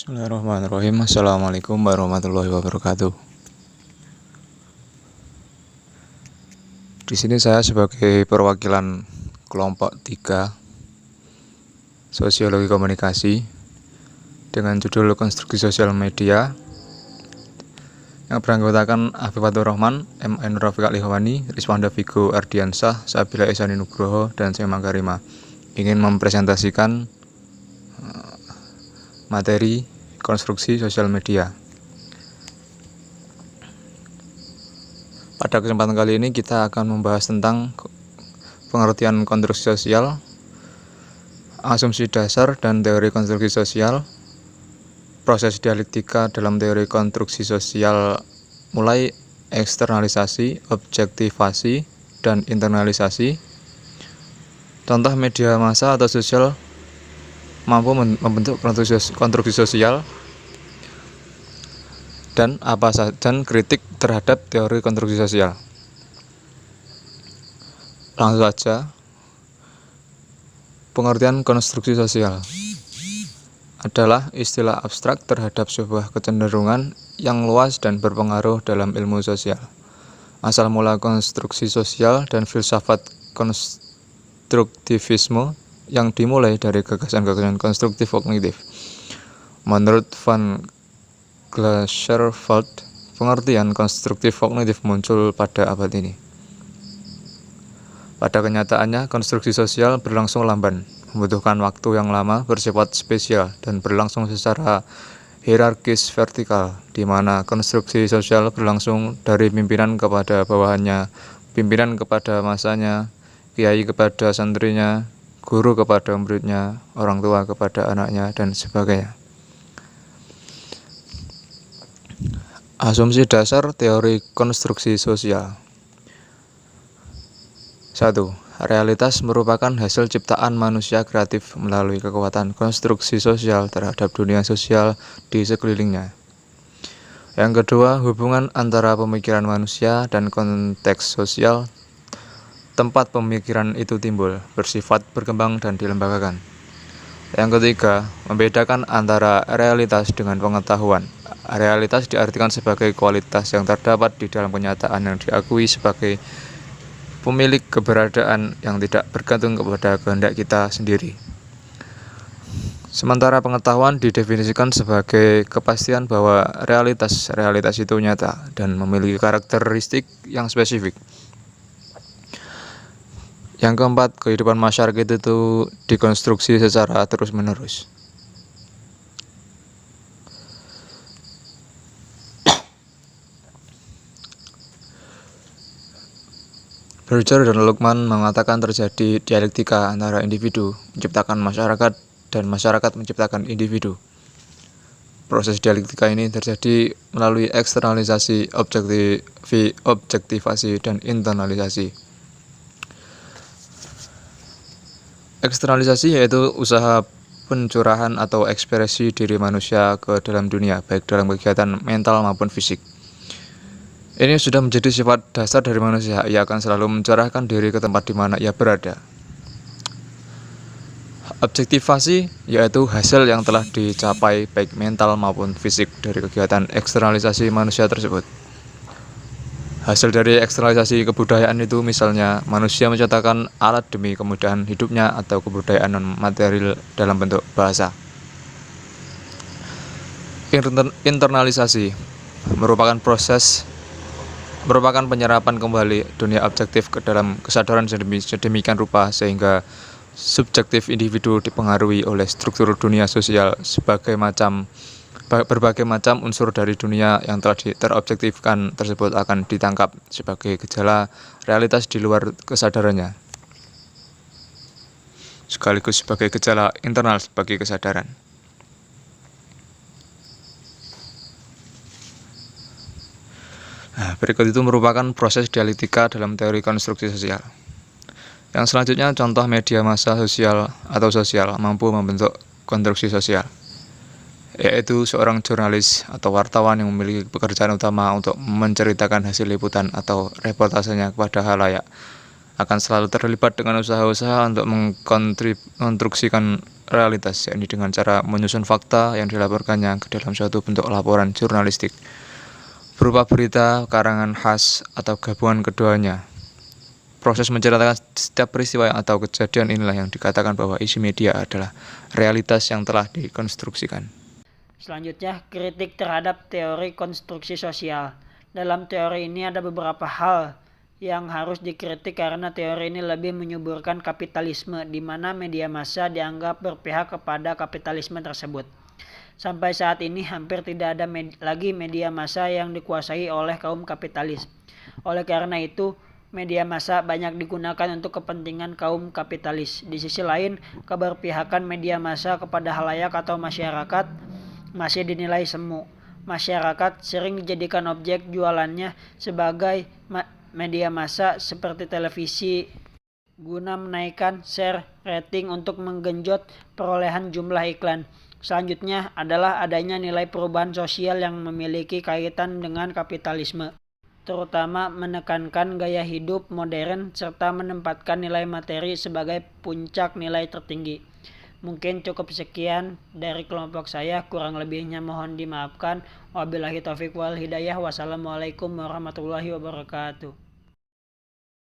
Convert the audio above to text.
Bismillahirrahmanirrahim. Assalamualaikum warahmatullahi wabarakatuh. Di sini saya sebagai perwakilan kelompok 3 Sosiologi Komunikasi dengan judul Konstruksi Sosial Media yang beranggotakan Afifatur Rahman, M. Ainur Rafiq Al-Ihwani, Rizwanda Vigo Ardiansah, Sabila Ihsani Nugroho, dan Sema Karima ingin mempresentasikan materi konstruksi sosial media. Pada kesempatan kali ini kita akan membahas tentang pengertian konstruksi sosial, asumsi dasar dan teori konstruksi sosial, proses dialektika dalam teori konstruksi sosial mulai eksternalisasi, objektivasi, dan internalisasi, contoh media massa atau sosial mampu membentuk konstruksi sosial, dan kritik terhadap teori konstruksi sosial. Langsung saja, pengertian konstruksi sosial adalah istilah abstrak terhadap sebuah kecenderungan yang luas dan berpengaruh dalam ilmu sosial. Asal mula konstruksi sosial dan filsafat konstruktivisme yang dimulai dari gagasan-gagasan konstruktif kognitif. Menurut Van Glaserveld, pengertian konstruktif kognitif muncul pada abad ini. Pada kenyataannya, konstruksi sosial berlangsung lamban, membutuhkan waktu yang lama, bersifat spesial, dan berlangsung secara hierarkis vertikal, di mana konstruksi sosial berlangsung dari pimpinan kepada bawahannya, pimpinan kepada masanya, kiai kepada santrinya, guru kepada muridnya, orang tua kepada anaknya, dan sebagainya. Asumsi dasar teori konstruksi sosial. 1. Realitas merupakan hasil ciptaan manusia kreatif melalui kekuatan konstruksi sosial terhadap dunia sosial di sekelilingnya. Yang kedua, hubungan antara pemikiran manusia dan konteks sosial tempat pemikiran itu timbul, bersifat berkembang dan dilembagakan. Yang ketiga, membedakan antara realitas dengan pengetahuan. Realitas diartikan sebagai kualitas yang terdapat di dalam kenyataan yang diakui sebagai pemilik keberadaan yang tidak bergantung kepada kehendak kita sendiri. Sementara pengetahuan didefinisikan sebagai kepastian bahwa realitas itu nyata dan memiliki karakteristik yang spesifik. Yang keempat, kehidupan masyarakat itu dikonstruksi secara terus-menerus. Berger dan Luqman mengatakan terjadi dialektika antara individu menciptakan masyarakat dan masyarakat menciptakan individu. Proses dialektika ini terjadi melalui eksternalisasi, objektivasi, dan internalisasi. Eksternalisasi yaitu usaha pencurahan atau ekspresi diri manusia ke dalam dunia, baik dalam kegiatan mental maupun fisik. Ini sudah menjadi sifat dasar dari manusia. Ia akan selalu mencurahkan diri ke tempat di mana ia berada. Objektivasi yaitu hasil yang telah dicapai baik mental maupun fisik dari kegiatan eksternalisasi manusia tersebut. Hasil dari eksternalisasi kebudayaan itu misalnya manusia menciptakan alat demi kemudahan hidupnya atau kebudayaan non-material dalam bentuk bahasa. Internalisasi merupakan penyerapan kembali dunia objektif ke dalam kesadaran sedemikian rupa sehingga subjektif individu dipengaruhi oleh struktur dunia sosial berbagai macam unsur dari dunia yang telah terobjektifkan tersebut akan ditangkap sebagai gejala realitas di luar kesadarannya, sekaligus sebagai gejala internal bagi kesadaran. Berikut itu merupakan proses dialektika dalam teori konstruksi sosial. Yang selanjutnya, contoh media massa sosial atau sosial mampu membentuk konstruksi sosial, yaitu seorang jurnalis atau wartawan yang memiliki pekerjaan utama untuk menceritakan hasil liputan atau reportasenya kepada khalayak, akan selalu terlibat dengan usaha-usaha untuk mengkonstruksikan realitas, yakni dengan cara menyusun fakta yang dilaporkannya ke dalam suatu bentuk laporan jurnalistik, berupa berita, karangan khas, atau gabungan keduanya. Proses menceritakan setiap peristiwa atau kejadian inilah yang dikatakan bahwa isi media adalah realitas yang telah dikonstruksikan. Selanjutnya, kritik terhadap teori konstruksi sosial. Dalam teori ini ada beberapa hal yang harus dikritik karena teori ini lebih menyuburkan kapitalisme, di mana media massa dianggap berpihak kepada kapitalisme tersebut. Sampai saat ini hampir tidak ada lagi media massa yang dikuasai oleh kaum kapitalis. Oleh karena itu, media massa banyak digunakan untuk kepentingan kaum kapitalis. Di sisi lain, keberpihakan media massa kepada halayak atau masyarakat masih dinilai semu. Masyarakat sering dijadikan objek jualannya sebagai media massa seperti televisi guna menaikkan share rating untuk menggenjot perolehan jumlah iklan. Selanjutnya adalah adanya nilai perubahan sosial yang memiliki kaitan dengan kapitalisme, terutama menekankan gaya hidup modern serta menempatkan nilai materi sebagai puncak nilai tertinggi. Mungkin cukup sekian dari kelompok saya, kurang lebihnya mohon dimaafkan. Wabillahi taufiq wal hidayah. Wassalamualaikum warahmatullahi wabarakatuh.